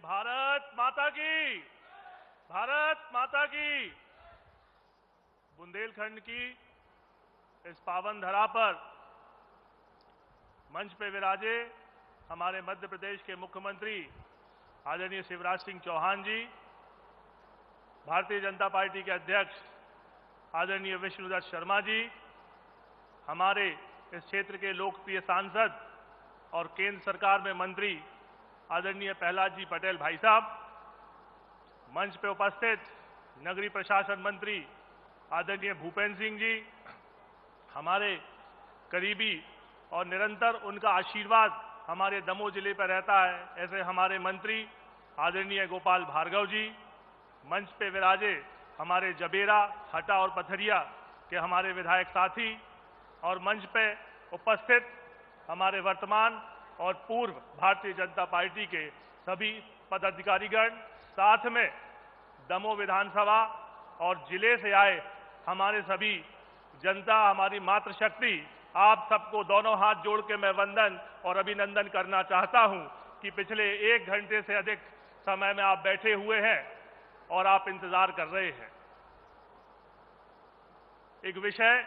भारत माता की, भारत माता की। बुंदेलखंड की इस पावन धरा पर मंच पे विराजे हमारे मध्य प्रदेश के मुख्यमंत्री आदरणीय शिवराज सिंह चौहान जी, भारतीय जनता पार्टी के अध्यक्ष आदरणीय विष्णुदत्त शर्मा जी, हमारे इस क्षेत्र के लोकप्रिय सांसद और केंद्र सरकार में मंत्री आदरणीय प्रहलाद जी पटेल भाई साहब, मंच पे उपस्थित नगरीय प्रशासन मंत्री आदरणीय भूपेंद्र सिंह जी, हमारे करीबी और निरंतर उनका आशीर्वाद हमारे दमोह जिले पर रहता है ऐसे हमारे मंत्री आदरणीय गोपाल भार्गव जी, मंच पे विराजे हमारे जबेरा, हटा और पथरिया के हमारे विधायक साथी और मंच पे उपस्थित हमारे वर्तमान और पूर्व भारतीय जनता पार्टी के सभी पदाधिकारीगण, साथ में दमोह विधानसभा और जिले से आए हमारे सभी जनता, हमारी मातृशक्ति, आप सबको दोनों हाथ जोड़ के मैं वंदन और अभिनंदन करना चाहता हूं कि पिछले 1 घंटे से अधिक समय में आप बैठे हुए हैं और आप इंतजार कर रहे हैं। एक विषय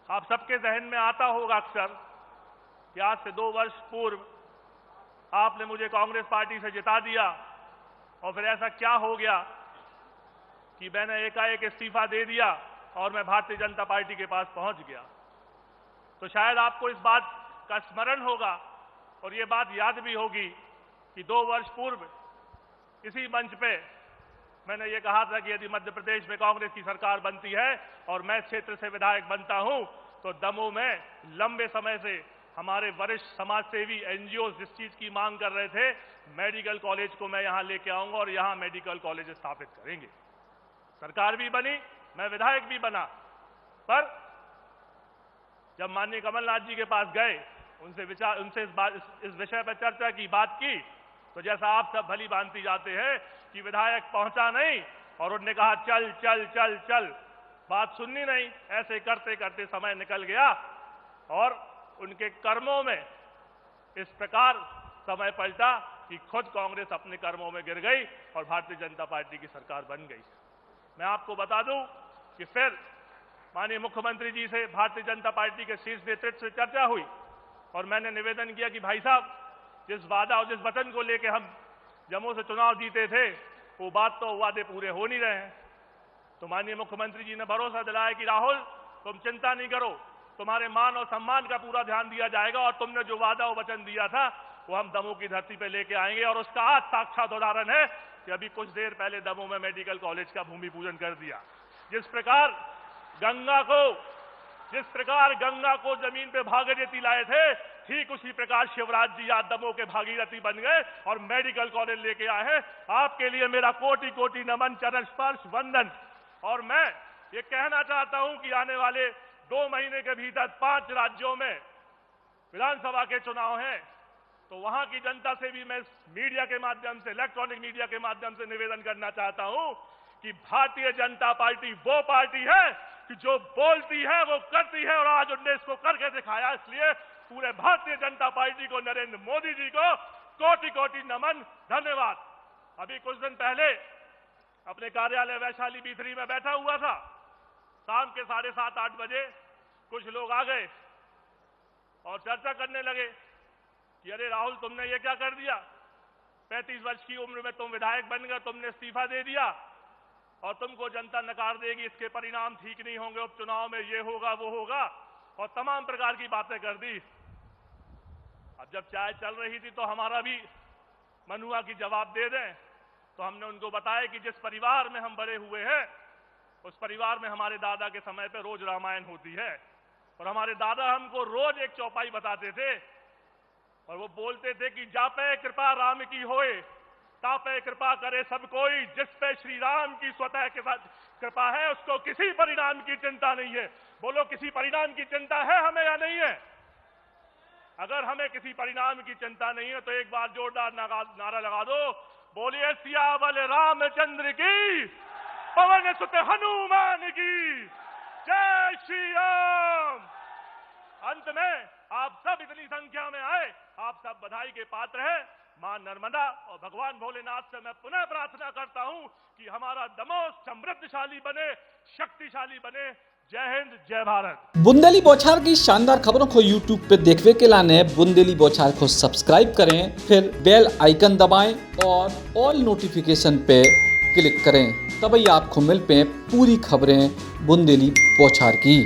आप सबके जहन में आता होगा अक्सर कि आज से 2 वर्ष पूर्व आपने मुझे कांग्रेस पार्टी से जिता दिया और फिर ऐसा क्या हो गया कि मैंने एकाएक इस्तीफा दे दिया और मैं भारतीय जनता पार्टी के पास पहुंच गया। तो शायद आपको इस बात का स्मरण होगा और ये बात याद भी होगी कि 2 वर्ष पूर्व इसी मंच पे मैंने ये कहा था कि यदि मध्य प्रदेश में कांग्रेस की सरकार बनती है और मैं क्षेत्र से विधायक बनता हूं तो दमोह में लंबे समय से हमारे वरिष्ठ समाजसेवी एनजीओ जिस चीज की मांग कर रहे थे, मेडिकल कॉलेज को मैं यहां लेके आऊंगा और यहां मेडिकल कॉलेज स्थापित करेंगे। सरकार भी बनी, मैं विधायक भी बना, पर जब माननीय कमलनाथ जी के पास गए, उनसे इस विषय पर चर्चा की, बात की, तो जैसा आप सब भली भांति जाते हैं कि विधायक पहुंचा नहीं और उन्होंने कहा चल चल चल चल, बात सुननी नहीं। ऐसे करते करते समय निकल गया और उनके कर्मों में इस प्रकार समय पलटा कि खुद कांग्रेस अपने कर्मों में गिर गई और भारतीय जनता पार्टी की सरकार बन गई। मैं आपको बता दूं कि फिर माननीय मुख्यमंत्री जी से भारतीय जनता पार्टी के शीर्ष नेतृत्व से चर्चा हुई और मैंने निवेदन किया कि भाई साहब, जिस वादा और जिस वचन को लेकर हम दमोह से चुनाव जीते थे वो बात तो वादे पूरे हो नहीं रहे हैं। तो माननीय मुख्यमंत्री जी ने भरोसा दिलाया कि राहुल तुम चिंता नहीं करो, तुम्हारे मान और सम्मान का पूरा ध्यान दिया जाएगा और तुमने जो वादा और वचन दिया था वो हम दमोह की धरती पे लेके आएंगे। और उसका आज साक्षात उदाहरण है कि अभी कुछ देर पहले दमोह में मेडिकल कॉलेज का भूमि पूजन कर दिया। जिस प्रकार गंगा को जमीन पे भागीरथी लाए थे, ठीक उसी प्रकार शिवराज जी आज दमोह के भागीरथी बन गए और मेडिकल कॉलेज लेके आए हैं। आपके लिए मेरा कोटि कोटि नमन, चरण स्पर्श, वंदन। और मैं ये कहना चाहता हूं कि आने वाले 2 महीने के भीतर 5 राज्यों में विधानसभा के चुनाव हैं, तो वहां की जनता से भी मैं मीडिया के माध्यम से, इलेक्ट्रॉनिक मीडिया के माध्यम से निवेदन करना चाहता हूं कि भारतीय जनता पार्टी वो पार्टी है कि जो बोलती है वो करती है और आज उन्होंने इसको करके दिखाया। इसलिए पूरे भारतीय जनता पार्टी को, नरेंद्र मोदी जी को कोटि कोटि नमन, धन्यवाद। अभी कुछ दिन पहले अपने कार्यालय वैशाली B3 में बैठा हुआ था, शाम के 7:30-8 बजे कुछ लोग आ गए और चर्चा करने लगे कि अरे राहुल, तुमने ये क्या कर दिया, 35 वर्ष की उम्र में तुम विधायक बन गए, तुमने इस्तीफा दे दिया और तुमको जनता नकार देगी, इसके परिणाम ठीक नहीं होंगे, उपचुनाव में ये होगा वो होगा, और तमाम प्रकार की बातें कर दी। अब जब चाय चल रही थी तो हमारा भी मन हुआ कि जवाब दे दें, तो हमने उनको बताया कि जिस परिवार में हम बड़े हुए हैं उस परिवार में हमारे दादा के समय पे रोज रामायण होती है और हमारे दादा हमको रोज एक चौपाई बताते थे और वो बोलते थे कि जापे कृपा राम की होए, तापे कृपा करे सब कोई, जिस पे श्री राम की स्वतः के साथ कृपा है उसको किसी परिणाम की चिंता नहीं है। बोलो, किसी परिणाम की चिंता है हमें या नहीं है? अगर हमें किसी परिणाम की चिंता नहीं है तो एक बार जोरदार नारा लगा दो, बोलिए सियावल रामचंद्र की, पवन सुत हनुमान की, जय श्री राम। अंत में आप सब इतनी संख्या में आए, आप सब बधाई के पात्र हैं। मां नर्मदा और भगवान भोलेनाथ से मैं पुनः प्रार्थना करता हूं कि हमारा दमोह समृद्धशाली बने, शक्तिशाली बने। जय हिंद, जय भारत। बुंदेली बौछार की शानदार खबरों को YouTube पे देखने के लाने बुंदेली बौछार को सब्सक्राइब करें, फिर बेल आइकन दबाएं और ऑल नोटिफिकेशन पे क्लिक करें। तभी आपको मिल पे पूरी खबरें बुंदेली बौछार की।